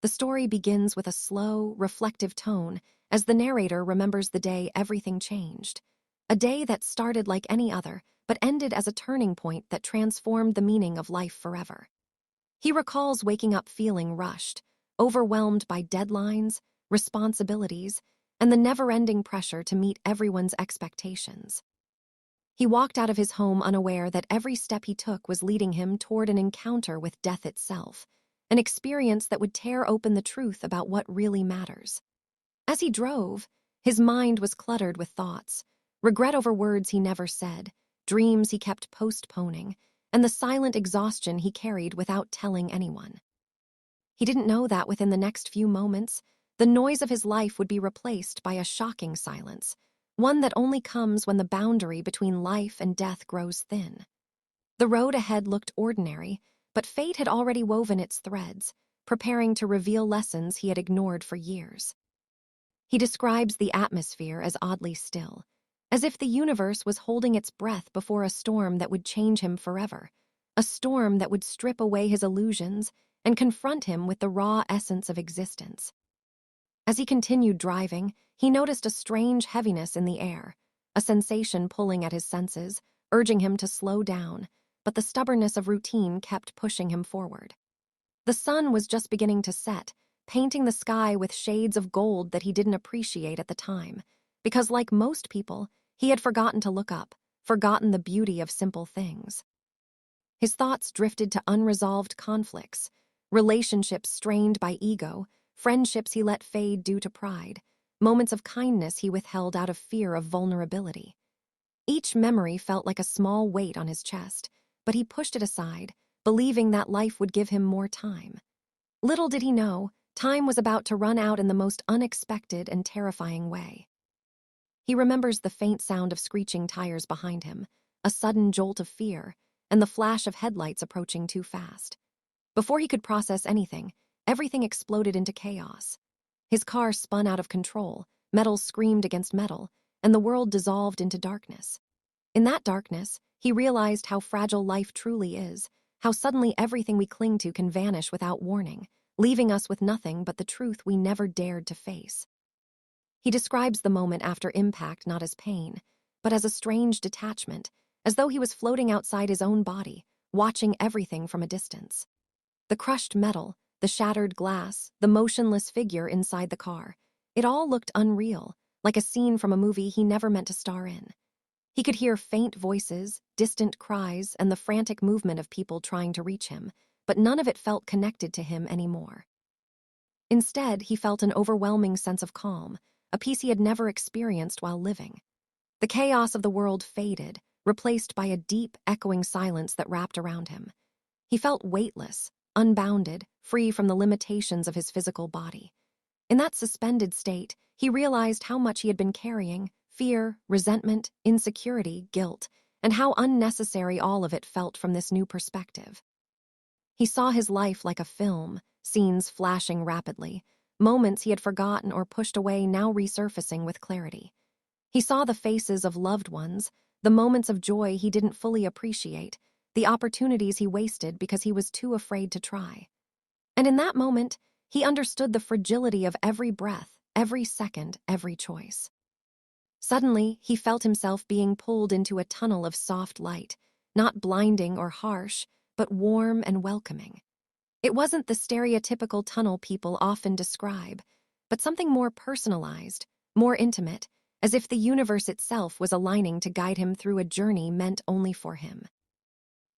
The story begins with a slow, reflective tone as the narrator remembers the day everything changed. A day that started like any other, but ended as a turning point that transformed the meaning of life forever. He recalls waking up feeling rushed, overwhelmed by deadlines, responsibilities, and the never-ending pressure to meet everyone's expectations. He walked out of his home unaware that every step he took was leading him toward an encounter with death itself, an experience that would tear open the truth about what really matters. As he drove, his mind was cluttered with thoughts, regret over words he never said, dreams he kept postponing, and the silent exhaustion he carried without telling anyone. He didn't know that within the next few moments, the noise of his life would be replaced by a shocking silence, one that only comes when the boundary between life and death grows thin. The road ahead looked ordinary, but fate had already woven its threads, preparing to reveal lessons he had ignored for years. He describes the atmosphere as oddly still, as if the universe was holding its breath before a storm that would change him forever, a storm that would strip away his illusions and confront him with the raw essence of existence. As he continued driving, he noticed a strange heaviness in the air, a sensation pulling at his senses, urging him to slow down, but the stubbornness of routine kept pushing him forward. The sun was just beginning to set, painting the sky with shades of gold that he didn't appreciate at the time, because like most people, he had forgotten to look up, forgotten the beauty of simple things. His thoughts drifted to unresolved conflicts, relationships strained by ego, friendships he let fade due to pride, moments of kindness he withheld out of fear of vulnerability. Each memory felt like a small weight on his chest, but he pushed it aside, believing that life would give him more time. Little did he know, time was about to run out in the most unexpected and terrifying way. He remembers the faint sound of screeching tires behind him, a sudden jolt of fear, and the flash of headlights approaching too fast. Before he could process anything, everything exploded into chaos. His car spun out of control, metal screamed against metal, and the world dissolved into darkness. In that darkness, he realized how fragile life truly is, how suddenly everything we cling to can vanish without warning, leaving us with nothing but the truth we never dared to face. He describes the moment after impact not as pain, but as a strange detachment, as though he was floating outside his own body, watching everything from a distance. The crushed metal, the shattered glass, the motionless figure inside the car, it all looked unreal, like a scene from a movie he never meant to star in. He could hear faint voices, distant cries, and the frantic movement of people trying to reach him, but none of it felt connected to him anymore. Instead, he felt an overwhelming sense of calm, a peace he had never experienced while living. The chaos of the world faded, replaced by a deep, echoing silence that wrapped around him. He felt weightless, unbounded, free from the limitations of his physical body. In that suspended state, he realized how much he had been carrying: fear, resentment, insecurity, guilt, and how unnecessary all of it felt from this new perspective. He saw his life like a film, scenes flashing rapidly, moments he had forgotten or pushed away now resurfacing with clarity. He saw the faces of loved ones, the moments of joy he didn't fully appreciate, the opportunities he wasted because he was too afraid to try. And in that moment, he understood the fragility of every breath, every second, every choice. Suddenly, he felt himself being pulled into a tunnel of soft light, not blinding or harsh, but warm and welcoming. It wasn't the stereotypical tunnel people often describe, but something more personalized, more intimate, as if the universe itself was aligning to guide him through a journey meant only for him.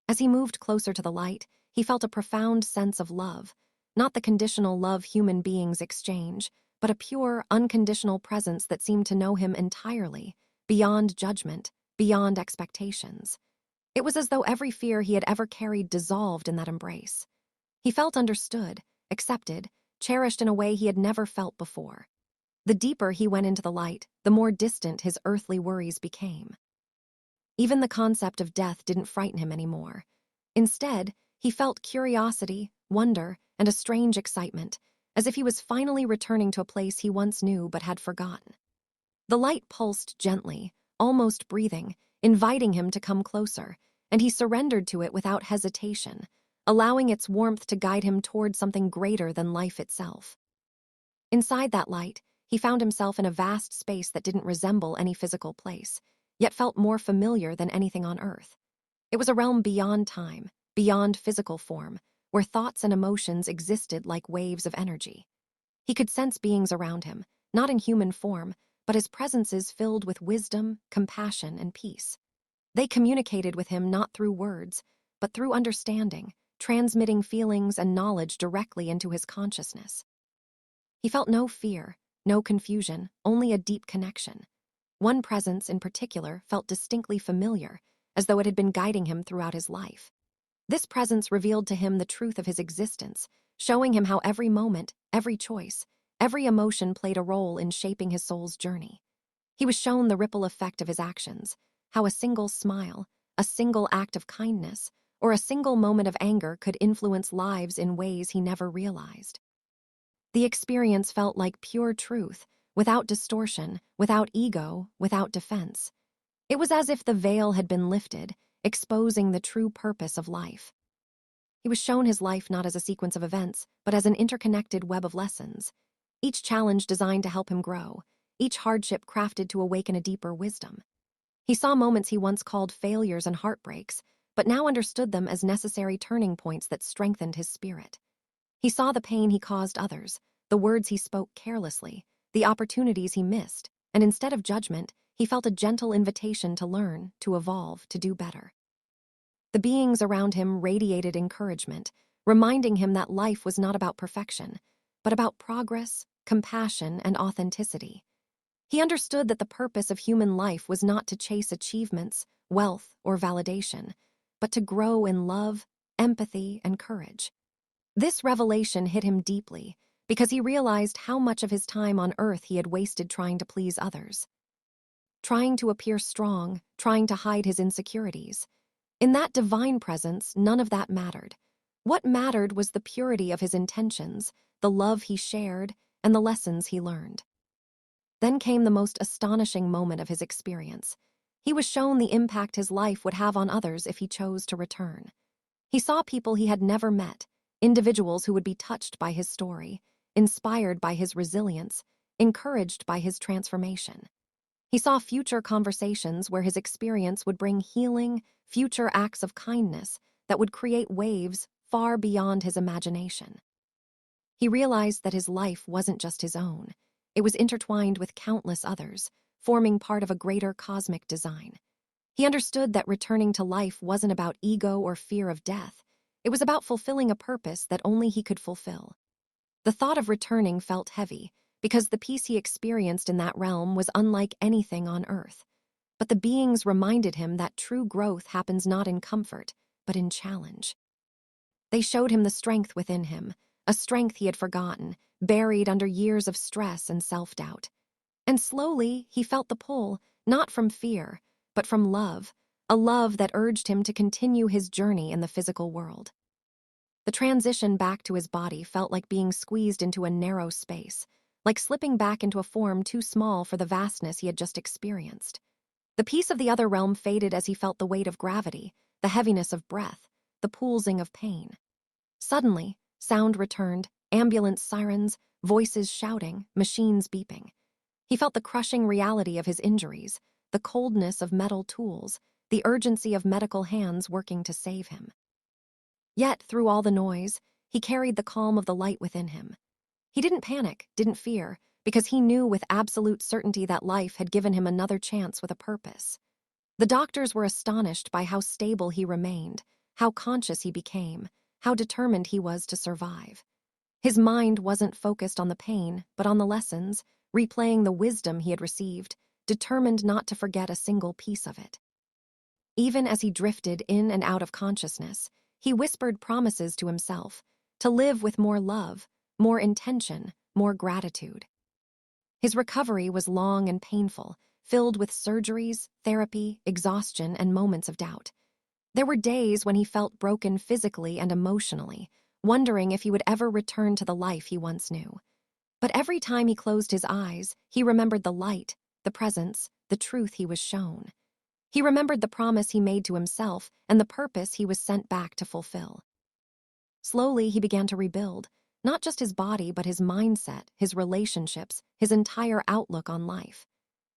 As he moved closer to the light, he felt a profound sense of love, not the conditional love human beings exchange, but a pure, unconditional presence that seemed to know him entirely, beyond judgment, beyond expectations. It was as though every fear he had ever carried dissolved in that embrace. He felt understood, accepted, cherished in a way he had never felt before. The deeper he went into the light, the more distant his earthly worries became. Even the concept of death didn't frighten him anymore. Instead, he felt curiosity, wonder, and a strange excitement, as if he was finally returning to a place he once knew but had forgotten. The light pulsed gently, almost breathing, inviting him to come closer, and he surrendered to it without hesitation, allowing its warmth to guide him toward something greater than life itself. Inside that light, he found himself in a vast space that didn't resemble any physical place, yet felt more familiar than anything on Earth. It was a realm beyond time, beyond physical form, where thoughts and emotions existed like waves of energy. He could sense beings around him, not in human form, but as presences filled with wisdom, compassion, and peace. They communicated with him not through words, but through understanding, transmitting feelings and knowledge directly into his consciousness. He felt no fear, no confusion, only a deep connection. One presence in particular felt distinctly familiar, as though it had been guiding him throughout his life. This presence revealed to him the truth of his existence, showing him how every moment, every choice, every emotion played a role in shaping his soul's journey. He was shown the ripple effect of his actions, how a single smile, a single act of kindness, or a single moment of anger could influence lives in ways he never realized. The experience felt like pure truth, without distortion, without ego, without defense. It was as if the veil had been lifted, exposing the true purpose of life. He was shown his life not as a sequence of events, but as an interconnected web of lessons, each challenge designed to help him grow, each hardship crafted to awaken a deeper wisdom. He saw moments he once called failures and heartbreaks, but now understood them as necessary turning points that strengthened his spirit. He saw the pain he caused others, the words he spoke carelessly, the opportunities he missed, and instead of judgment, he felt a gentle invitation to learn, to evolve, to do better. The beings around him radiated encouragement, reminding him that life was not about perfection, but about progress, compassion, and authenticity. He understood that the purpose of human life was not to chase achievements, wealth, or validation, but to grow in love, empathy, and courage. This revelation hit him deeply because he realized how much of his time on Earth he had wasted trying to please others, trying to appear strong, trying to hide his insecurities. In that divine presence, none of that mattered. What mattered was the purity of his intentions, the love he shared, and the lessons he learned. Then came the most astonishing moment of his experience. He was shown the impact his life would have on others if he chose to return. He saw people he had never met, individuals who would be touched by his story, inspired by his resilience, encouraged by his transformation. He saw future conversations where his experience would bring healing, future acts of kindness that would create waves far beyond his imagination. He realized that his life wasn't just his own. It was intertwined with countless others, forming part of a greater cosmic design. He understood that returning to life wasn't about ego or fear of death. It was about fulfilling a purpose that only he could fulfill. The thought of returning felt heavy, because the peace he experienced in that realm was unlike anything on Earth. But the beings reminded him that true growth happens not in comfort, but in challenge. They showed him the strength within him, a strength he had forgotten, buried under years of stress and self-doubt. And slowly, he felt the pull, not from fear, but from love, a love that urged him to continue his journey in the physical world. The transition back to his body felt like being squeezed into a narrow space, like slipping back into a form too small for the vastness he had just experienced. The peace of the other realm faded as he felt the weight of gravity, the heaviness of breath, the pulsing of pain. Suddenly, sound returned, ambulance sirens, voices shouting, machines beeping. He felt the crushing reality of his injuries, the coldness of metal tools, the urgency of medical hands working to save him. Yet, through all the noise, he carried the calm of the light within him. He didn't panic, didn't fear, because he knew with absolute certainty that life had given him another chance with a purpose. The doctors were astonished by how stable he remained, how conscious he became, how determined he was to survive. His mind wasn't focused on the pain, but on the lessons, replaying the wisdom he had received, determined not to forget a single piece of it. Even as he drifted in and out of consciousness, he whispered promises to himself, to live with more love, more intention, more gratitude. His recovery was long and painful, filled with surgeries, therapy, exhaustion, and moments of doubt. There were days when he felt broken physically and emotionally, wondering if he would ever return to the life he once knew. But every time he closed his eyes, he remembered the light, the presence, the truth he was shown. He remembered the promise he made to himself and the purpose he was sent back to fulfill. Slowly, he began to rebuild, not just his body, but his mindset, his relationships, his entire outlook on life.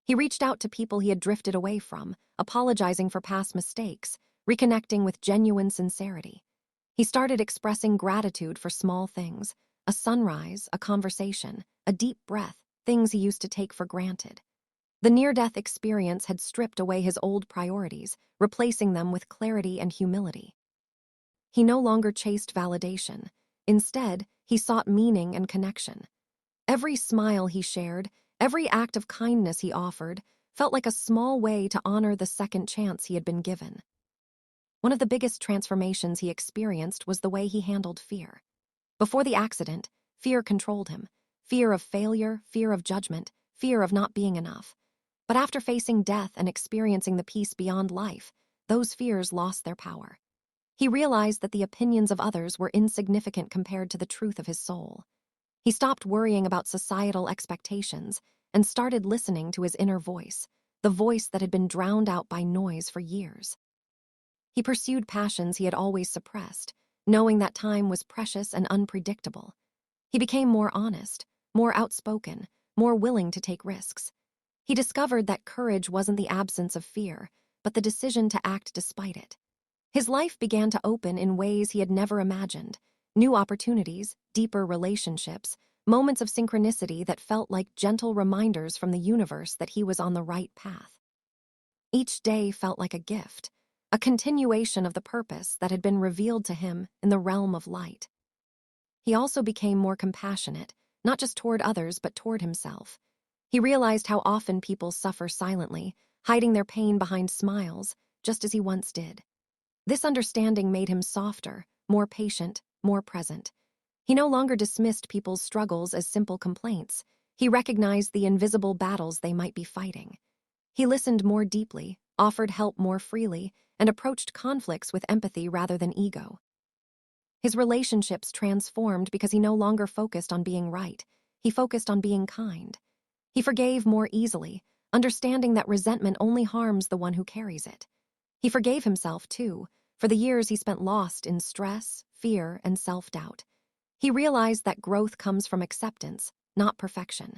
He reached out to people he had drifted away from, apologizing for past mistakes, reconnecting with genuine sincerity. He started expressing gratitude for small things: a sunrise, a conversation, a deep breath, things he used to take for granted. The near-death experience had stripped away his old priorities, replacing them with clarity and humility. He no longer chased validation. Instead, he sought meaning and connection. Every smile he shared, every act of kindness he offered, felt like a small way to honor the second chance he had been given. One of the biggest transformations he experienced was the way he handled fear. Before the accident, fear controlled him. Fear of failure, fear of judgment, fear of not being enough. But after facing death and experiencing the peace beyond life, those fears lost their power. He realized that the opinions of others were insignificant compared to the truth of his soul. He stopped worrying about societal expectations and started listening to his inner voice, the voice that had been drowned out by noise for years. He pursued passions he had always suppressed, knowing that time was precious and unpredictable. He became more honest, more outspoken, more willing to take risks. He discovered that courage wasn't the absence of fear, but the decision to act despite it. His life began to open in ways he had never imagined: new opportunities, deeper relationships, moments of synchronicity that felt like gentle reminders from the universe that he was on the right path. Each day felt like a gift, a continuation of the purpose that had been revealed to him in the realm of light. He also became more compassionate, not just toward others but toward himself. He realized how often people suffer silently, hiding their pain behind smiles, just as he once did. This understanding made him softer, more patient, more present. He no longer dismissed people's struggles as simple complaints. He recognized the invisible battles they might be fighting. He listened more deeply, offered help more freely, and approached conflicts with empathy rather than ego. His relationships transformed because he no longer focused on being right. He focused on being kind. He forgave more easily, understanding that resentment only harms the one who carries it. He forgave himself, too, for the years he spent lost in stress, fear, and self-doubt. He realized that growth comes from acceptance, not perfection.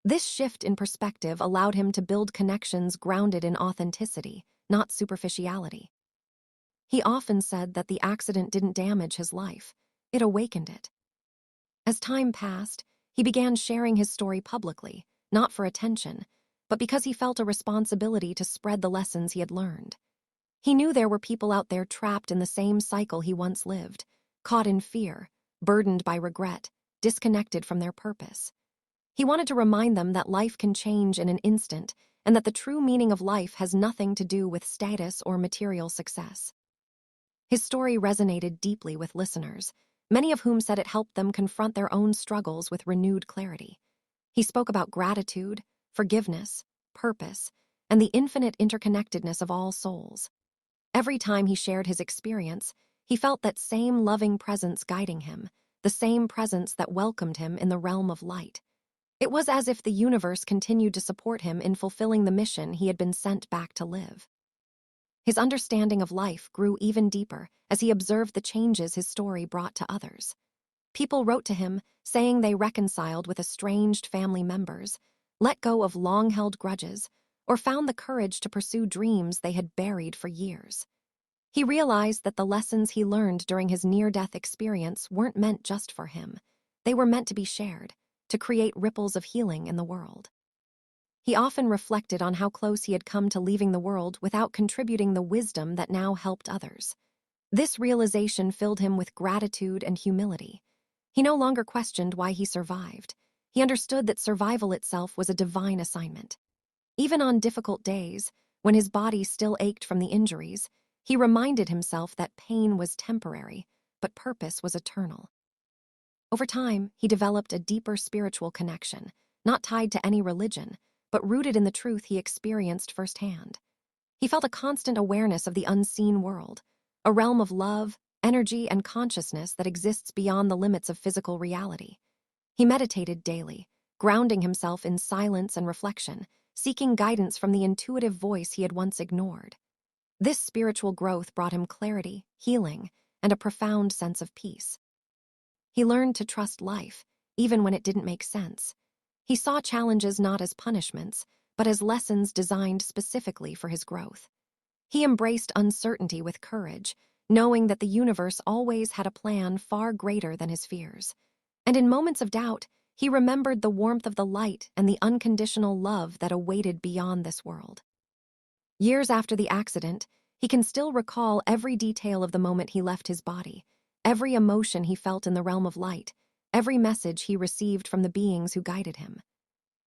This shift in perspective allowed him to build connections grounded in authenticity, not superficiality. He often said that the accident didn't damage his life, it awakened it. As time passed, he began sharing his story publicly, not for attention, but because he felt a responsibility to spread the lessons he had learned. He knew there were people out there trapped in the same cycle he once lived, caught in fear, burdened by regret, disconnected from their purpose. He wanted to remind them that life can change in an instant and that the true meaning of life has nothing to do with status or material success. His story resonated deeply with listeners, many of whom said it helped them confront their own struggles with renewed clarity. He spoke about gratitude, forgiveness, purpose, and the infinite interconnectedness of all souls. Every time he shared his experience, he felt that same loving presence guiding him, the same presence that welcomed him in the realm of light. It was as if the universe continued to support him in fulfilling the mission he had been sent back to live. His understanding of life grew even deeper as he observed the changes his story brought to others. People wrote to him, saying they reconciled with estranged family members, let go of long-held grudges, or found the courage to pursue dreams they had buried for years. He realized that the lessons he learned during his near-death experience weren't meant just for him. They were meant to be shared, to create ripples of healing in the world. He often reflected on how close he had come to leaving the world without contributing the wisdom that now helped others. This realization filled him with gratitude and humility. He no longer questioned why he survived. He understood that survival itself was a divine assignment. Even on difficult days, when his body still ached from the injuries, he reminded himself that pain was temporary, but purpose was eternal. Over time, he developed a deeper spiritual connection, not tied to any religion, but rooted in the truth he experienced firsthand. He felt a constant awareness of the unseen world, a realm of love, energy, and consciousness that exists beyond the limits of physical reality. He meditated daily, grounding himself in silence and reflection, seeking guidance from the intuitive voice he had once ignored. This spiritual growth brought him clarity, healing, and a profound sense of peace. He learned to trust life, even when it didn't make sense. He saw challenges not as punishments, but as lessons designed specifically for his growth. He embraced uncertainty with courage, knowing that the universe always had a plan far greater than his fears. And in moments of doubt, he remembered the warmth of the light and the unconditional love that awaited beyond this world. Years after the accident, he can still recall every detail of the moment he left his body, every emotion he felt in the realm of light, every message he received from the beings who guided him.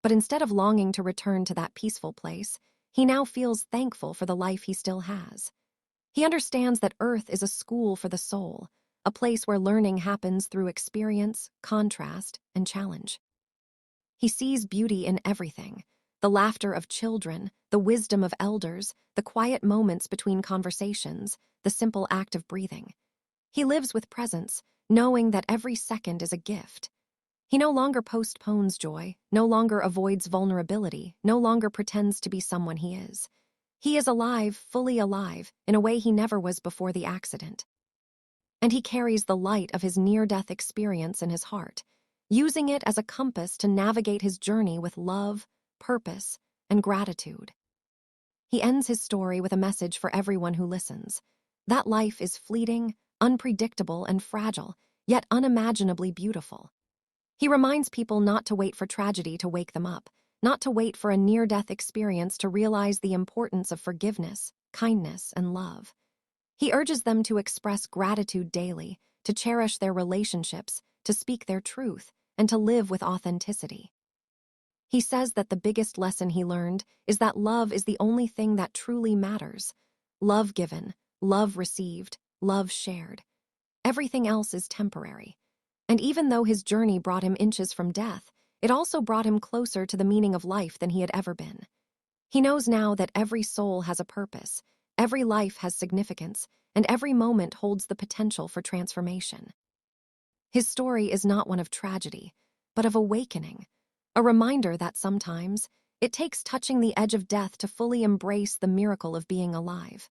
But instead of longing to return to that peaceful place, he now feels thankful for the life he still has. He understands that Earth is a school for the soul, a place where learning happens through experience, contrast, and challenge. He sees beauty in everything: the laughter of children, the wisdom of elders, the quiet moments between conversations, the simple act of breathing. He lives with presence, knowing that every second is a gift. He no longer postpones joy, no longer avoids vulnerability, no longer pretends to be someone he is. He is alive, fully alive, in a way he never was before the accident. And he carries the light of his near-death experience in his heart, using it as a compass to navigate his journey with love, purpose, and gratitude. He ends his story with a message for everyone who listens: that life is fleeting, unpredictable, and fragile, yet unimaginably beautiful. He reminds people not to wait for tragedy to wake them up, not to wait for a near-death experience to realize the importance of forgiveness, kindness, and love. He urges them to express gratitude daily, to cherish their relationships, to speak their truth, and to live with authenticity. He says that the biggest lesson he learned is that love is the only thing that truly matters. Love given, love received, love shared. Everything else is temporary. And even though his journey brought him inches from death, it also brought him closer to the meaning of life than he had ever been. He knows now that every soul has a purpose, every life has significance, and every moment holds the potential for transformation. His story is not one of tragedy, but of awakening, a reminder that sometimes it takes touching the edge of death to fully embrace the miracle of being alive.